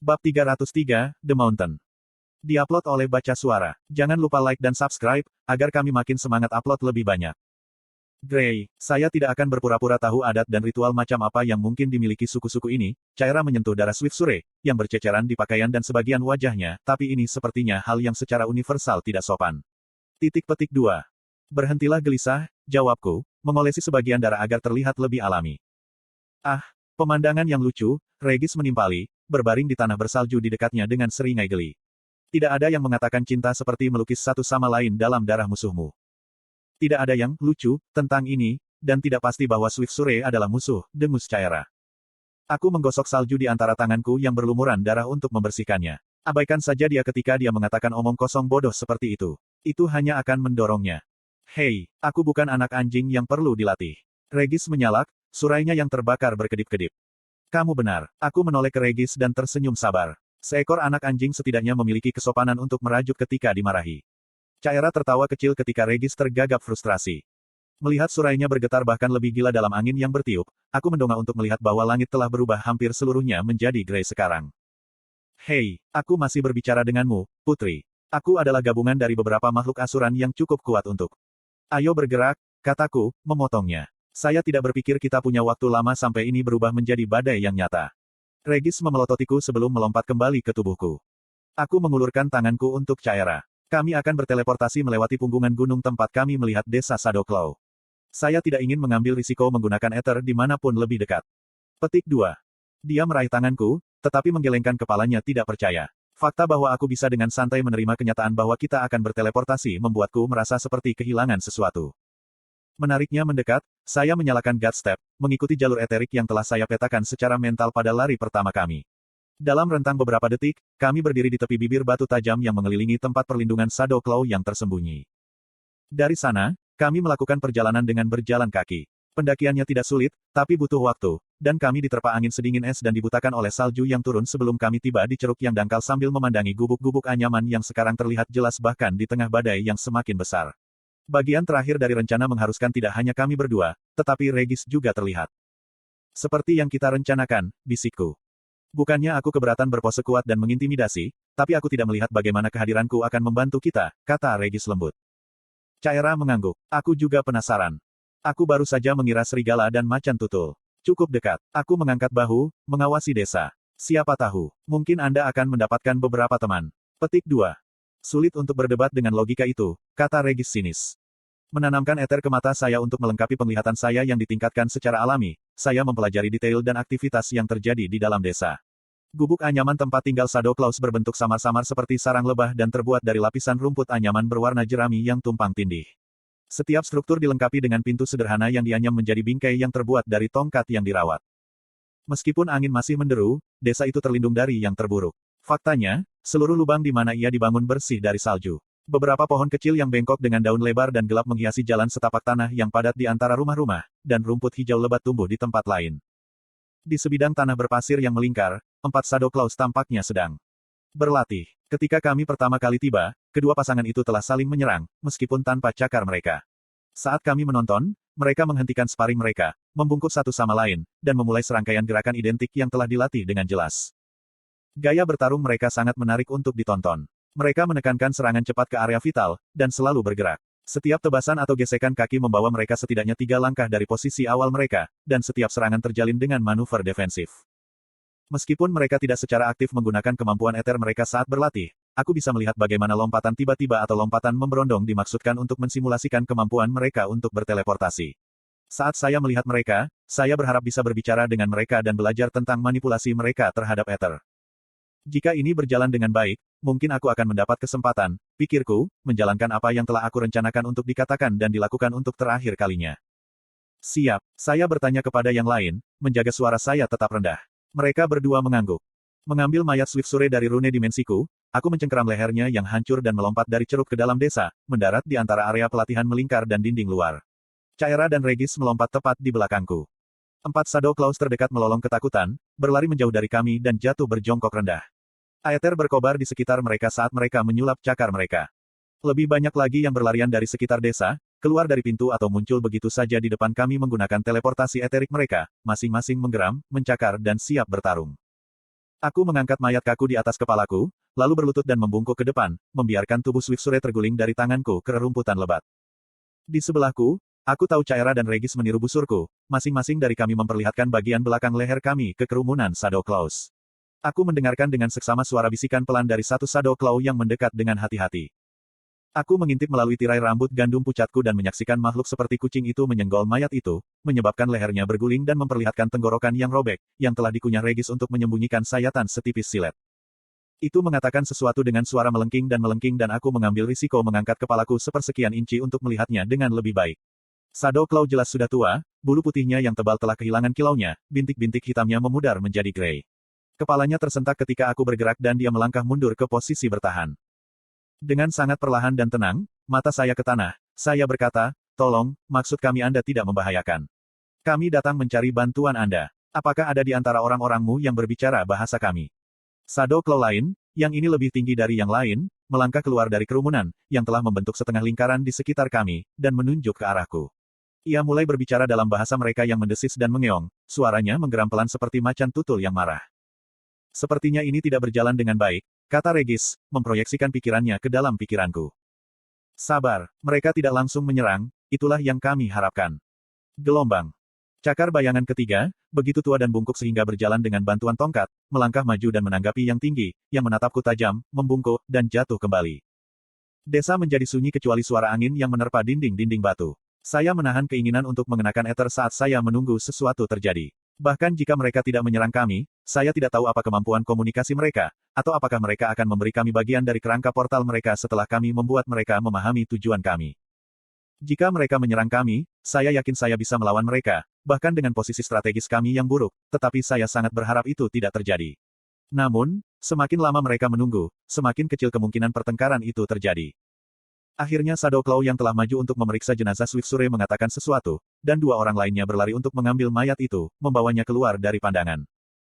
Bab 303, The Mountain. Diupload oleh Baca Suara. Jangan lupa like dan subscribe, agar kami makin semangat upload lebih banyak. Gray, saya tidak akan berpura-pura tahu adat dan ritual macam apa yang mungkin dimiliki suku-suku ini. Caira menyentuh darah Swift Sure, yang berceceran di pakaian dan sebagian wajahnya, tapi ini sepertinya hal yang secara universal tidak sopan. Titik petik 2. Berhentilah gelisah, jawabku, mengolesi sebagian darah agar terlihat lebih alami. Ah, pemandangan yang lucu, Regis menimpali, berbaring di tanah bersalju di dekatnya dengan seringai geli. Tidak ada yang mengatakan cinta seperti melukis satu sama lain dalam darah musuhmu. Tidak ada yang lucu tentang ini, dan tidak pasti bahwa Swift Sure adalah musuh, dengus Caira. Aku menggosok salju di antara tanganku yang berlumuran darah untuk membersihkannya. Abaikan saja dia ketika dia mengatakan omong kosong bodoh seperti itu. Itu hanya akan mendorongnya. Hei, aku bukan anak anjing yang perlu dilatih. Regis menyalak, surainya yang terbakar berkedip-kedip. Kamu benar, aku menoleh ke Regis dan tersenyum sabar. Seekor anak anjing setidaknya memiliki kesopanan untuk merajuk ketika dimarahi. Caira tertawa kecil ketika Regis tergagap frustrasi. Melihat surainya bergetar bahkan lebih gila dalam angin yang bertiup, aku mendongak untuk melihat bahwa langit telah berubah hampir seluruhnya menjadi grey sekarang. Hei, aku masih berbicara denganmu, putri. Aku adalah gabungan dari beberapa makhluk asuran yang cukup kuat untuk. Ayo bergerak, kataku, memotongnya. Saya tidak berpikir kita punya waktu lama sampai ini berubah menjadi badai yang nyata. Regis memelototiku sebelum melompat kembali ke tubuhku. Aku mengulurkan tanganku untuk Caira. Kami akan berteleportasi melewati punggungan gunung tempat kami melihat desa Shadowclaw. Saya tidak ingin mengambil risiko menggunakan ether dimanapun lebih dekat. Petik 2. Dia meraih tanganku, tetapi menggelengkan kepalanya tidak percaya. Fakta bahwa aku bisa dengan santai menerima kenyataan bahwa kita akan berteleportasi membuatku merasa seperti kehilangan sesuatu. Menariknya mendekat, saya menyalakan God Step, mengikuti jalur eterik yang telah saya petakan secara mental pada lari pertama kami. Dalam rentang beberapa detik, kami berdiri di tepi bibir batu tajam yang mengelilingi tempat perlindungan Shadowclaw yang tersembunyi. Dari sana, kami melakukan perjalanan dengan berjalan kaki. Pendakiannya tidak sulit, tapi butuh waktu, dan kami diterpa angin sedingin es dan dibutakan oleh salju yang turun sebelum kami tiba di ceruk yang dangkal sambil memandangi gubuk-gubuk anyaman yang sekarang terlihat jelas bahkan di tengah badai yang semakin besar. Bagian terakhir dari rencana mengharuskan tidak hanya kami berdua, tetapi Regis juga terlihat. Seperti yang kita rencanakan, bisikku. Bukannya aku keberatan berpose kuat dan mengintimidasi, tapi aku tidak melihat bagaimana kehadiranku akan membantu kita, kata Regis lembut. Caira mengangguk. Aku juga penasaran. Aku baru saja mengira serigala dan macan tutul. Cukup dekat. Aku mengangkat bahu, mengawasi desa. Siapa tahu, mungkin Anda akan mendapatkan beberapa teman. Petik 2. Sulit untuk berdebat dengan logika itu, kata Regis sinis. Menanamkan ether ke mata saya untuk melengkapi penglihatan saya yang ditingkatkan secara alami, saya mempelajari detail dan aktivitas yang terjadi di dalam desa. Gubuk anyaman tempat tinggal Shadowclaw berbentuk samar-samar seperti sarang lebah dan terbuat dari lapisan rumput anyaman berwarna jerami yang tumpang tindih. Setiap struktur dilengkapi dengan pintu sederhana yang dianyam menjadi bingkai yang terbuat dari tongkat yang dirawat. Meskipun angin masih menderu, desa itu terlindung dari yang terburuk. Faktanya, seluruh lubang di mana ia dibangun bersih dari salju. Beberapa pohon kecil yang bengkok dengan daun lebar dan gelap menghiasi jalan setapak tanah yang padat di antara rumah-rumah, dan rumput hijau lebat tumbuh di tempat lain. Di sebidang tanah berpasir yang melingkar, 4 Shadowclaw tampaknya sedang berlatih. Ketika kami pertama kali tiba, kedua pasangan itu telah saling menyerang, meskipun tanpa cakar mereka. Saat kami menonton, mereka menghentikan sparring mereka, membungkuk satu sama lain, dan memulai serangkaian gerakan identik yang telah dilatih dengan jelas. Gaya bertarung mereka sangat menarik untuk ditonton. Mereka menekankan serangan cepat ke area vital, dan selalu bergerak. Setiap tebasan atau gesekan kaki membawa mereka setidaknya 3 langkah dari posisi awal mereka, dan setiap serangan terjalin dengan manuver defensif. Meskipun mereka tidak secara aktif menggunakan kemampuan ether mereka saat berlatih, aku bisa melihat bagaimana lompatan tiba-tiba atau lompatan memberondong dimaksudkan untuk mensimulasikan kemampuan mereka untuk berteleportasi. Saat saya melihat mereka, saya berharap bisa berbicara dengan mereka dan belajar tentang manipulasi mereka terhadap ether. Jika ini berjalan dengan baik, mungkin aku akan mendapat kesempatan, pikirku, menjalankan apa yang telah aku rencanakan untuk dikatakan dan dilakukan untuk terakhir kalinya. Siap, saya bertanya kepada yang lain, menjaga suara saya tetap rendah. Mereka berdua mengangguk. Mengambil mayat Swift Sure dari rune dimensiku, aku mencengkeram lehernya yang hancur dan melompat dari ceruk ke dalam desa, mendarat di antara area pelatihan melingkar dan dinding luar. Caira dan Regis melompat tepat di belakangku. 4 Shadowclaw terdekat melolong ketakutan, berlari menjauh dari kami dan jatuh berjongkok rendah. Aether berkobar di sekitar mereka saat mereka menyulap cakar mereka. Lebih banyak lagi yang berlarian dari sekitar desa, keluar dari pintu atau muncul begitu saja di depan kami menggunakan teleportasi eterik mereka, masing-masing menggeram, mencakar dan siap bertarung. Aku mengangkat mayat kaku di atas kepalaku, lalu berlutut dan membungkuk ke depan, membiarkan tubuh Swiftsuret terguling dari tanganku ke rerumputan lebat. Di sebelahku, aku tahu Caera dan Regis meniru busurku, masing-masing dari kami memperlihatkan bagian belakang leher kami ke kerumunan Shadow Claws. Aku mendengarkan dengan seksama suara bisikan pelan dari satu Shadow Claw yang mendekat dengan hati-hati. Aku mengintip melalui tirai rambut gandum pucatku dan menyaksikan makhluk seperti kucing itu menyenggol mayat itu, menyebabkan lehernya berguling dan memperlihatkan tenggorokan yang robek, yang telah dikunyah Regis untuk menyembunyikan sayatan setipis silet. Itu mengatakan sesuatu dengan suara melengking dan aku mengambil risiko mengangkat kepalaku sepersekian inci untuk melihatnya dengan lebih baik. Shadow Claw jelas sudah tua, bulu putihnya yang tebal telah kehilangan kilaunya, bintik-bintik hitamnya memudar menjadi grey. Kepalanya tersentak ketika aku bergerak dan dia melangkah mundur ke posisi bertahan. Dengan sangat perlahan dan tenang, mata saya ke tanah, saya berkata, tolong, maksud kami Anda tidak membahayakan. Kami datang mencari bantuan Anda. Apakah ada di antara orang-orangmu yang berbicara bahasa kami? Shadow Claw lain, yang ini lebih tinggi dari yang lain, melangkah keluar dari kerumunan, yang telah membentuk setengah lingkaran di sekitar kami, dan menunjuk ke arahku. Ia mulai berbicara dalam bahasa mereka yang mendesis dan mengeong, suaranya menggeram pelan seperti macan tutul yang marah. Sepertinya ini tidak berjalan dengan baik, kata Regis, memproyeksikan pikirannya ke dalam pikiranku. Sabar, mereka tidak langsung menyerang, itulah yang kami harapkan. Gelombang. Cakar bayangan ketiga, begitu tua dan bungkuk sehingga berjalan dengan bantuan tongkat, melangkah maju dan menanggapi yang tinggi, yang menatapku tajam, membungkuk, dan jatuh kembali. Desa menjadi sunyi kecuali suara angin yang menerpa dinding-dinding batu. Saya menahan keinginan untuk mengenakan ether saat saya menunggu sesuatu terjadi. Bahkan jika mereka tidak menyerang kami, saya tidak tahu apa kemampuan komunikasi mereka, atau apakah mereka akan memberi kami bagian dari kerangka portal mereka setelah kami membuat mereka memahami tujuan kami. Jika mereka menyerang kami, saya yakin saya bisa melawan mereka, bahkan dengan posisi strategis kami yang buruk, tetapi saya sangat berharap itu tidak terjadi. Namun, semakin lama mereka menunggu, semakin kecil kemungkinan pertengkaran itu terjadi. Akhirnya Shadow Claw yang telah maju untuk memeriksa jenazah Swiftsuret mengatakan sesuatu, dan dua orang lainnya berlari untuk mengambil mayat itu, membawanya keluar dari pandangan.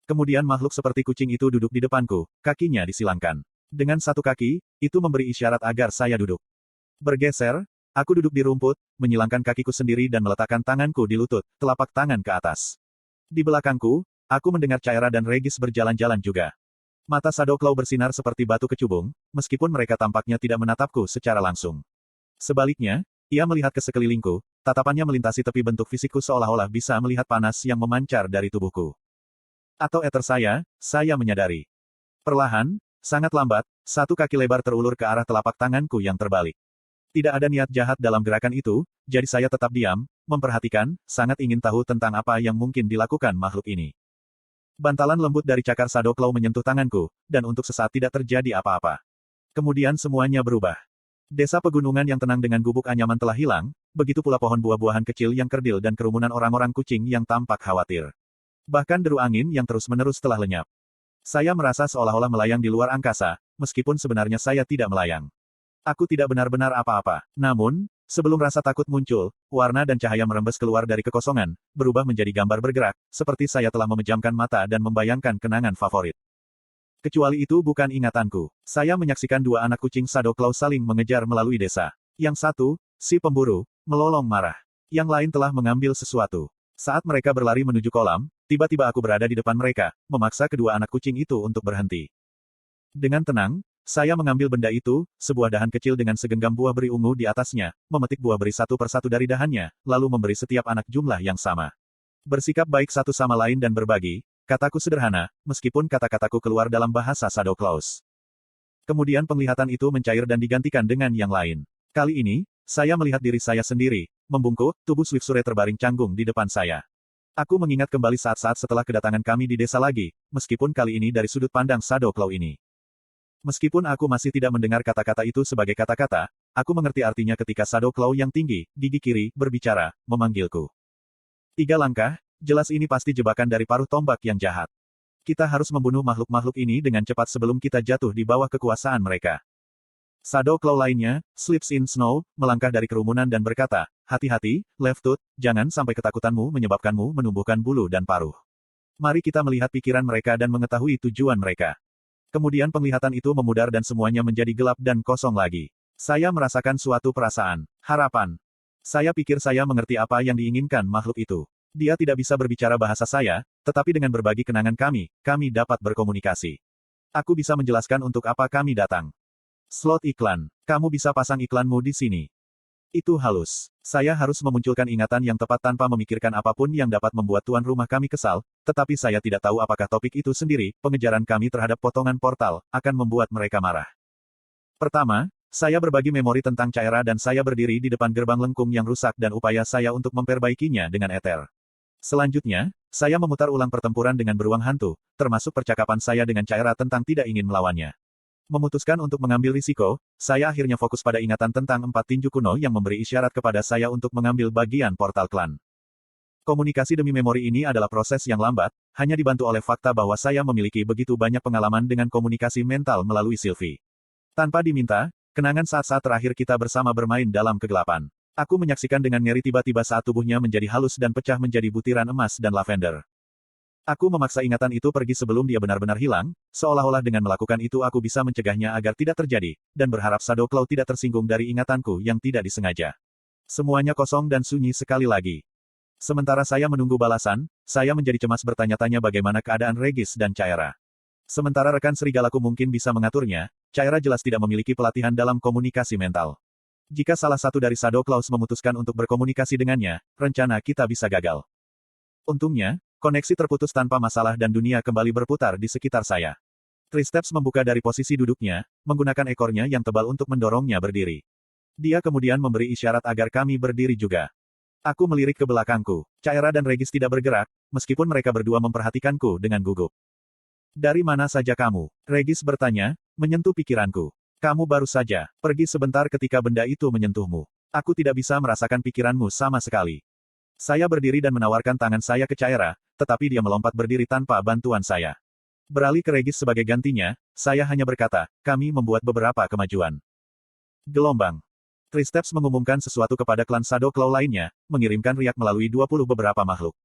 Kemudian makhluk seperti kucing itu duduk di depanku, kakinya disilangkan. Dengan satu kaki, itu memberi isyarat agar saya duduk. Bergeser, aku duduk di rumput, menyilangkan kakiku sendiri dan meletakkan tanganku di lutut, telapak tangan ke atas. Di belakangku, aku mendengar Caera dan Regis berjalan-jalan juga. Mata Shadow Claw bersinar seperti batu kecubung, meskipun mereka tampaknya tidak menatapku secara langsung. Sebaliknya, ia melihat ke sekelilingku, tatapannya melintasi tepi bentuk fisikku seolah-olah bisa melihat panas yang memancar dari tubuhku. Atau ether saya menyadari. Perlahan, sangat lambat, satu kaki lebar terulur ke arah telapak tanganku yang terbalik. Tidak ada niat jahat dalam gerakan itu, jadi saya tetap diam, memperhatikan, sangat ingin tahu tentang apa yang mungkin dilakukan makhluk ini. Bantalan lembut dari cakar Shadow Claw menyentuh tanganku, dan untuk sesaat tidak terjadi apa-apa. Kemudian semuanya berubah. Desa pegunungan yang tenang dengan gubuk anyaman telah hilang, begitu pula pohon buah-buahan kecil yang kerdil dan kerumunan orang-orang kucing yang tampak khawatir. Bahkan deru angin yang terus-menerus telah lenyap. Saya merasa seolah-olah melayang di luar angkasa, meskipun sebenarnya saya tidak melayang. Aku tidak benar-benar apa-apa. Namun, sebelum rasa takut muncul, warna dan cahaya merembes keluar dari kekosongan, berubah menjadi gambar bergerak, seperti saya telah memejamkan mata dan membayangkan kenangan favorit. Kecuali itu bukan ingatanku. Saya menyaksikan dua anak kucing Shadow Claw saling mengejar melalui desa. Yang satu, si pemburu, melolong marah. Yang lain telah mengambil sesuatu. Saat mereka berlari menuju kolam, tiba-tiba aku berada di depan mereka, memaksa kedua anak kucing itu untuk berhenti. Dengan tenang, saya mengambil benda itu, sebuah dahan kecil dengan segenggam buah beri ungu di atasnya, memetik buah beri satu persatu dari dahannya, lalu memberi setiap anak jumlah yang sama. Bersikap baik satu sama lain dan berbagi, kataku sederhana, meskipun kata-kataku keluar dalam bahasa Shadow Claws. Kemudian penglihatan itu mencair dan digantikan dengan yang lain. Kali ini, saya melihat diri saya sendiri, membungkuk, tubuh Swiftsuret terbaring canggung di depan saya. Aku mengingat kembali saat-saat setelah kedatangan kami di desa lagi, meskipun kali ini dari sudut pandang Shadow Claw ini. Meskipun aku masih tidak mendengar kata-kata itu sebagai kata-kata, aku mengerti artinya ketika Shadow Claw yang tinggi, gigi kiri, berbicara, memanggilku. 3 langkah, jelas ini pasti jebakan dari paruh tombak yang jahat. Kita harus membunuh makhluk-makhluk ini dengan cepat sebelum kita jatuh di bawah kekuasaan mereka. Shadow Claw lainnya, Sleeps in Snow, melangkah dari kerumunan dan berkata, hati-hati, Leftfoot, jangan sampai ketakutanmu menyebabkanmu menumbuhkan bulu dan paruh. Mari kita melihat pikiran mereka dan mengetahui tujuan mereka. Kemudian penglihatan itu memudar dan semuanya menjadi gelap dan kosong lagi. Saya merasakan suatu perasaan, harapan. Saya pikir saya mengerti apa yang diinginkan makhluk itu. Dia tidak bisa berbicara bahasa saya, tetapi dengan berbagi kenangan kami dapat berkomunikasi. Aku bisa menjelaskan untuk apa kami datang. Slot iklan. Kamu bisa pasang iklanmu di sini. Itu halus. Saya harus memunculkan ingatan yang tepat tanpa memikirkan apapun yang dapat membuat tuan rumah kami kesal, tetapi saya tidak tahu apakah topik itu sendiri, pengejaran kami terhadap potongan portal, akan membuat mereka marah. Pertama, saya berbagi memori tentang Caira dan saya berdiri di depan gerbang lengkung yang rusak dan upaya saya untuk memperbaikinya dengan Ether. Selanjutnya, saya memutar ulang pertempuran dengan beruang hantu, termasuk percakapan saya dengan Caira tentang tidak ingin melawannya. Memutuskan untuk mengambil risiko, saya akhirnya fokus pada ingatan tentang 4 tinju kuno yang memberi isyarat kepada saya untuk mengambil bagian portal klan. Komunikasi demi memori ini adalah proses yang lambat, hanya dibantu oleh fakta bahwa saya memiliki begitu banyak pengalaman dengan komunikasi mental melalui Sylvie. Tanpa diminta, kenangan saat-saat terakhir kita bersama bermain dalam kegelapan. Aku menyaksikan dengan ngeri tiba-tiba saat tubuhnya menjadi halus dan pecah menjadi butiran emas dan lavender. Aku memaksa ingatan itu pergi sebelum dia benar-benar hilang, seolah-olah dengan melakukan itu aku bisa mencegahnya agar tidak terjadi, dan berharap Shadow Claw tidak tersinggung dari ingatanku yang tidak disengaja. Semuanya kosong dan sunyi sekali lagi. Sementara saya menunggu balasan, saya menjadi cemas bertanya-tanya bagaimana keadaan Regis dan Caira. Sementara rekan serigalaku mungkin bisa mengaturnya, Caira jelas tidak memiliki pelatihan dalam komunikasi mental. Jika salah satu dari Shadow Claws memutuskan untuk berkomunikasi dengannya, rencana kita bisa gagal. Untungnya, koneksi terputus tanpa masalah dan dunia kembali berputar di sekitar saya. Tristeps membuka dari posisi duduknya, menggunakan ekornya yang tebal untuk mendorongnya berdiri. Dia kemudian memberi isyarat agar kami berdiri juga. Aku melirik ke belakangku. Caira dan Regis tidak bergerak, meskipun mereka berdua memperhatikanku dengan gugup. Dari mana saja kamu? Regis bertanya, menyentuh pikiranku. Kamu baru saja pergi sebentar ketika benda itu menyentuhmu. Aku tidak bisa merasakan pikiranmu sama sekali. Saya berdiri dan menawarkan tangan saya ke Caira, tetapi dia melompat berdiri tanpa bantuan saya. Beralih ke Regis sebagai gantinya, saya hanya berkata, kami membuat beberapa kemajuan. Gelombang. Tristeps mengumumkan sesuatu kepada klan Shadow Claw lainnya, mengirimkan riak melalui 20 beberapa makhluk.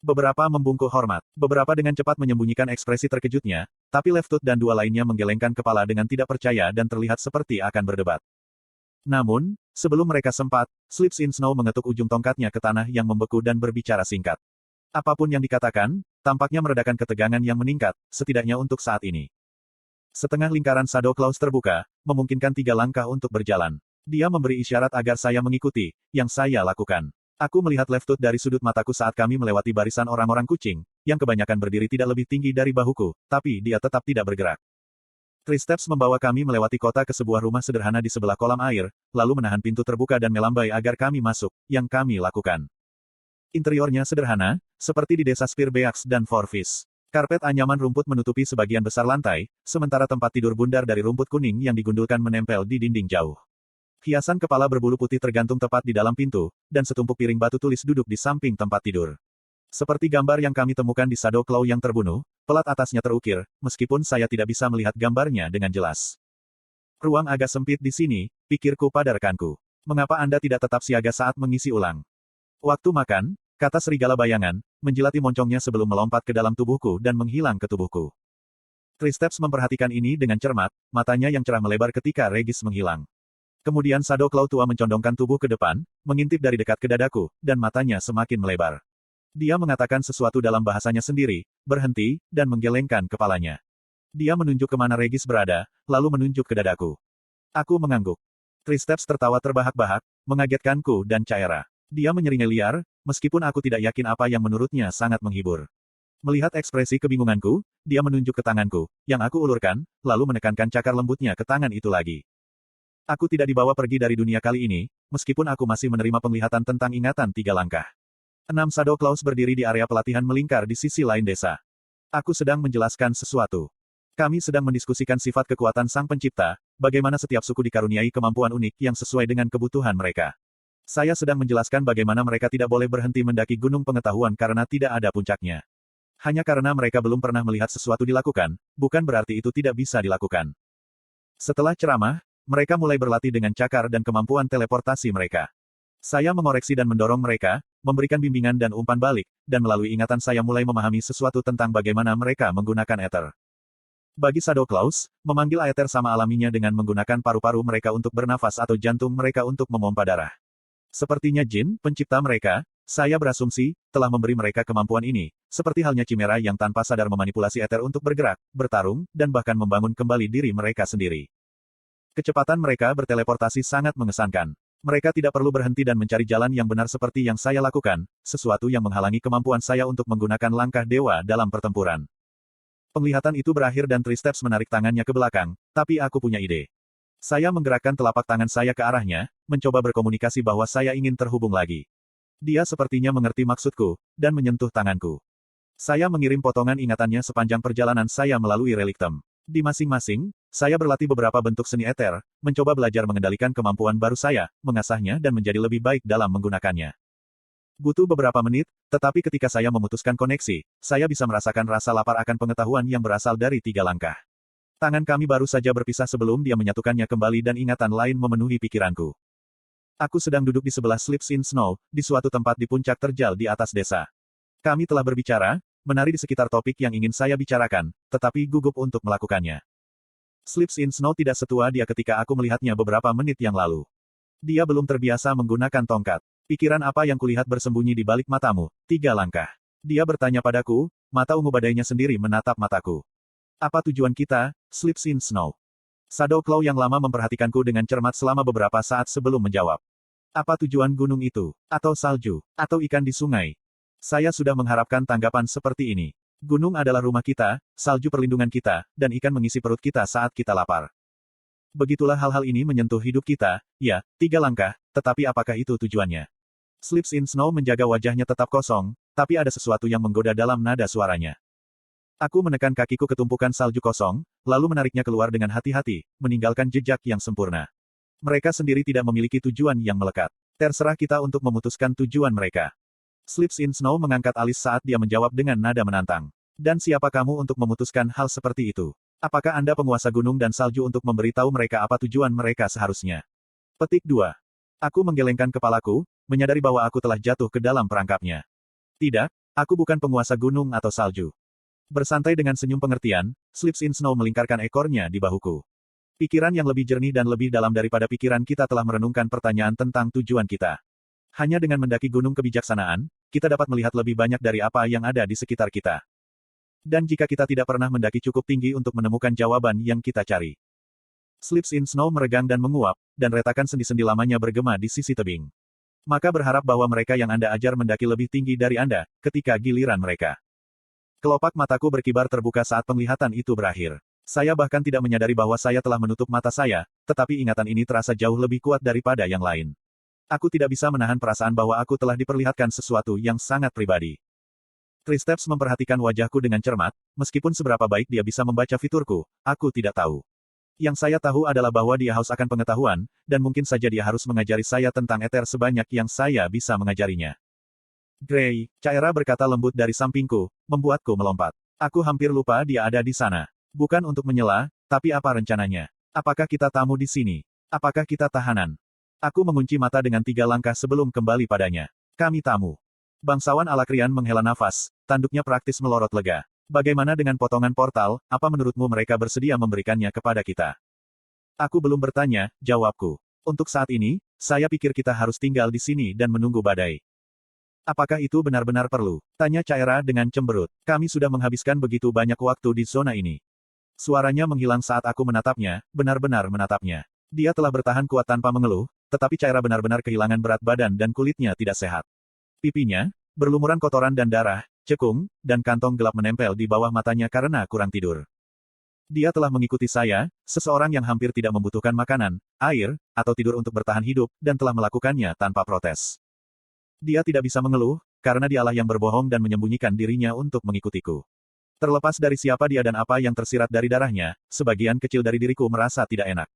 Beberapa membungkuk hormat, beberapa dengan cepat menyembunyikan ekspresi terkejutnya, tapi Leftfoot dan dua lainnya menggelengkan kepala dengan tidak percaya dan terlihat seperti akan berdebat. Namun, sebelum mereka sempat, Slips in Snow mengetuk ujung tongkatnya ke tanah yang membeku dan berbicara singkat. Apapun yang dikatakan, tampaknya meredakan ketegangan yang meningkat, setidaknya untuk saat ini. Setengah lingkaran Shadow Claws terbuka, memungkinkan 3 langkah untuk berjalan. Dia memberi isyarat agar saya mengikuti, yang saya lakukan. Aku melihat Leftfoot dari sudut mataku saat kami melewati barisan orang-orang kucing, yang kebanyakan berdiri tidak lebih tinggi dari bahuku, tapi dia tetap tidak bergerak. Tristeps membawa kami melewati kota ke sebuah rumah sederhana di sebelah kolam air, lalu menahan pintu terbuka dan melambai agar kami masuk, yang kami lakukan. Interiornya sederhana, seperti di desa Spearbeaks dan Forfish. Karpet anyaman rumput menutupi sebagian besar lantai, sementara tempat tidur bundar dari rumput kuning yang digundulkan menempel di dinding jauh. Hiasan kepala berbulu putih tergantung tepat di dalam pintu, dan setumpuk piring batu tulis duduk di samping tempat tidur. Seperti gambar yang kami temukan di Shadow Claw yang terbunuh, pelat atasnya terukir, meskipun saya tidak bisa melihat gambarnya dengan jelas. Ruang agak sempit di sini, pikirku pada rekanku. Mengapa Anda tidak tetap siaga saat mengisi ulang? Waktu makan, kata serigala bayangan, menjilati moncongnya sebelum melompat ke dalam tubuhku dan menghilang ke tubuhku. Tristeps memperhatikan ini dengan cermat, matanya yang cerah melebar ketika Regis menghilang. Kemudian Shadow Claw tua mencondongkan tubuh ke depan, mengintip dari dekat ke dadaku, dan matanya semakin melebar. Dia mengatakan sesuatu dalam bahasanya sendiri, berhenti, dan menggelengkan kepalanya. Dia menunjuk kemana Regis berada, lalu menunjuk ke dadaku. Aku mengangguk. Tristeps tertawa terbahak-bahak, mengagetkanku dan Caira. Dia menyeringai liar, meskipun aku tidak yakin apa yang menurutnya sangat menghibur. Melihat ekspresi kebingunganku, dia menunjuk ke tanganku, yang aku ulurkan, lalu menekankan cakar lembutnya ke tangan itu lagi. Aku tidak dibawa pergi dari dunia kali ini, meskipun aku masih menerima penglihatan tentang ingatan 3 langkah. 6 Shadow Claws berdiri di area pelatihan melingkar di sisi lain desa. Aku sedang menjelaskan sesuatu. Kami sedang mendiskusikan sifat kekuatan Sang Pencipta, bagaimana setiap suku dikaruniai kemampuan unik yang sesuai dengan kebutuhan mereka. Saya sedang menjelaskan bagaimana mereka tidak boleh berhenti mendaki gunung pengetahuan karena tidak ada puncaknya. Hanya karena mereka belum pernah melihat sesuatu dilakukan, bukan berarti itu tidak bisa dilakukan. Setelah ceramah, mereka mulai berlatih dengan cakar dan kemampuan teleportasi mereka. Saya mengoreksi dan mendorong mereka, memberikan bimbingan dan umpan balik, dan melalui ingatan saya mulai memahami sesuatu tentang bagaimana mereka menggunakan ether. Bagi Shadow Claws, memanggil ether sama alaminya dengan menggunakan paru-paru mereka untuk bernafas atau jantung mereka untuk memompa darah. Sepertinya jin, pencipta mereka, Saya berasumsi, telah memberi mereka kemampuan ini, seperti halnya Chimera yang tanpa sadar memanipulasi Ether untuk bergerak, bertarung, dan bahkan membangun kembali diri mereka sendiri. Kecepatan mereka berteleportasi sangat mengesankan. Mereka tidak perlu berhenti dan mencari jalan yang benar seperti yang saya lakukan, sesuatu yang menghalangi kemampuan saya untuk menggunakan langkah dewa dalam pertempuran. Penglihatan itu berakhir dan Tristeps menarik tangannya ke belakang, tapi aku punya ide. Saya menggerakkan telapak tangan saya ke arahnya, mencoba berkomunikasi bahwa saya ingin terhubung lagi. Dia sepertinya mengerti maksudku, dan menyentuh tanganku. Saya mengirim potongan ingatannya sepanjang perjalanan saya melalui reliktem. Di masing-masing, saya berlatih beberapa bentuk seni Ether, mencoba belajar mengendalikan kemampuan baru saya, mengasahnya dan menjadi lebih baik dalam menggunakannya. Butuh beberapa menit, tetapi ketika saya memutuskan koneksi, saya bisa merasakan rasa lapar akan pengetahuan yang berasal dari 3 langkah. Tangan kami baru saja berpisah sebelum dia menyatukannya kembali dan ingatan lain memenuhi pikiranku. Aku sedang duduk di sebelah Sleeps in Snow, di suatu tempat di puncak terjal di atas desa. Kami telah berbicara, menari di sekitar topik yang ingin saya bicarakan, tetapi gugup untuk melakukannya. Sleeps in Snow tidak setua dia ketika aku melihatnya beberapa menit yang lalu. Dia belum terbiasa menggunakan tongkat. Pikiran apa yang kulihat bersembunyi di balik matamu? 3 langkah. Dia bertanya padaku, mata ungu badainya sendiri menatap mataku. Apa tujuan kita, Sleeps in Snow? Shadow Claw yang lama memperhatikanku dengan cermat selama beberapa saat sebelum menjawab. Apa tujuan gunung itu? Atau salju? Atau ikan di sungai? Saya sudah mengharapkan tanggapan seperti ini. Gunung adalah rumah kita, salju perlindungan kita, dan ikan mengisi perut kita saat kita lapar. Begitulah hal-hal ini menyentuh hidup kita, ya, 3 langkah, tetapi apakah itu tujuannya? Sleeps in Snow menjaga wajahnya tetap kosong, tapi ada sesuatu yang menggoda dalam nada suaranya. Aku menekan kakiku ke tumpukan salju kosong, lalu menariknya keluar dengan hati-hati, meninggalkan jejak yang sempurna. Mereka sendiri tidak memiliki tujuan yang melekat. Terserah kita untuk memutuskan tujuan mereka. Sleeps in Snow mengangkat alis saat dia menjawab dengan nada menantang. Dan siapa kamu untuk memutuskan hal seperti itu? Apakah Anda penguasa gunung dan salju untuk memberitahu mereka apa tujuan mereka seharusnya? Petik 2. Aku menggelengkan kepalaku, menyadari bahwa aku telah jatuh ke dalam perangkapnya. Tidak, aku bukan penguasa gunung atau salju. Bersantai dengan senyum pengertian, Sleeps in Snow melingkarkan ekornya di bahuku. Pikiran yang lebih jernih dan lebih dalam daripada pikiran kita telah merenungkan pertanyaan tentang tujuan kita. Hanya dengan mendaki gunung kebijaksanaan, kita dapat melihat lebih banyak dari apa yang ada di sekitar kita. Dan jika kita tidak pernah mendaki cukup tinggi untuk menemukan jawaban yang kita cari. Sleeps in Snow meregang dan menguap, dan retakan sendi-sendi lamanya bergema di sisi tebing. Maka berharap bahwa mereka yang Anda ajar mendaki lebih tinggi dari Anda, ketika giliran mereka. Kelopak mataku berkibar terbuka saat penglihatan itu berakhir. Saya bahkan tidak menyadari bahwa saya telah menutup mata saya, tetapi ingatan ini terasa jauh lebih kuat daripada yang lain. Aku tidak bisa menahan perasaan bahwa aku telah diperlihatkan sesuatu yang sangat pribadi. Tristeps memperhatikan wajahku dengan cermat, meskipun seberapa baik dia bisa membaca fiturku, aku tidak tahu. Yang saya tahu adalah bahwa dia haus akan pengetahuan, dan mungkin saja dia harus mengajari saya tentang Ether sebanyak yang saya bisa mengajarinya. Gray, Caera berkata lembut dari sampingku, membuatku melompat. Aku hampir lupa dia ada di sana. Bukan untuk menyela, tapi apa rencananya? Apakah kita tamu di sini? Apakah kita tahanan? Aku mengunci mata dengan 3 langkah sebelum kembali padanya. Kami tamu. Bangsawan Alakrian menghela nafas, tanduknya praktis melorot lega. Bagaimana dengan potongan portal, apa menurutmu mereka bersedia memberikannya kepada kita? Aku belum bertanya, jawabku. Untuk saat ini, saya pikir kita harus tinggal di sini dan menunggu badai. Apakah itu benar-benar perlu? Tanya Caera dengan cemberut. Kami sudah menghabiskan begitu banyak waktu di zona ini. Suaranya menghilang saat aku menatapnya, benar-benar menatapnya. Dia telah bertahan kuat tanpa mengeluh, tetapi Caera benar-benar kehilangan berat badan dan kulitnya tidak sehat. Pipinya, berlumuran kotoran dan darah, cekung, dan kantong gelap menempel di bawah matanya karena kurang tidur. Dia telah mengikuti saya, seseorang yang hampir tidak membutuhkan makanan, air, atau tidur untuk bertahan hidup, dan telah melakukannya tanpa protes. Dia tidak bisa mengeluh, karena dialah yang berbohong dan menyembunyikan dirinya untuk mengikutiku. Terlepas dari siapa dia dan apa yang tersirat dari darahnya, sebagian kecil dari diriku merasa tidak enak.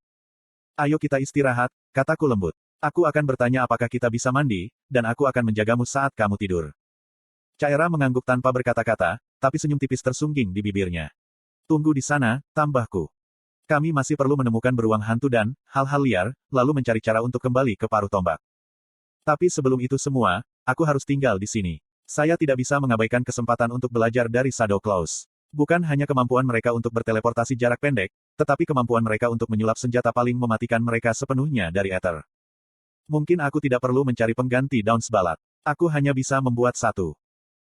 Ayo kita istirahat, kataku lembut. Aku akan bertanya apakah kita bisa mandi, dan aku akan menjagamu saat kamu tidur. Caera mengangguk tanpa berkata-kata, tapi senyum tipis tersungging di bibirnya. Tunggu di sana, tambahku. Kami masih perlu menemukan beruang hantu dan hal-hal liar, lalu mencari cara untuk kembali ke paruh tombak. Tapi sebelum itu semua, aku harus tinggal di sini. Saya tidak bisa mengabaikan kesempatan untuk belajar dari Shadow Claws. Bukan hanya kemampuan mereka untuk berteleportasi jarak pendek, tetapi kemampuan mereka untuk menyulap senjata paling mematikan mereka sepenuhnya dari Ether. Mungkin aku tidak perlu mencari pengganti Daun's Ballad. Aku hanya bisa membuat satu.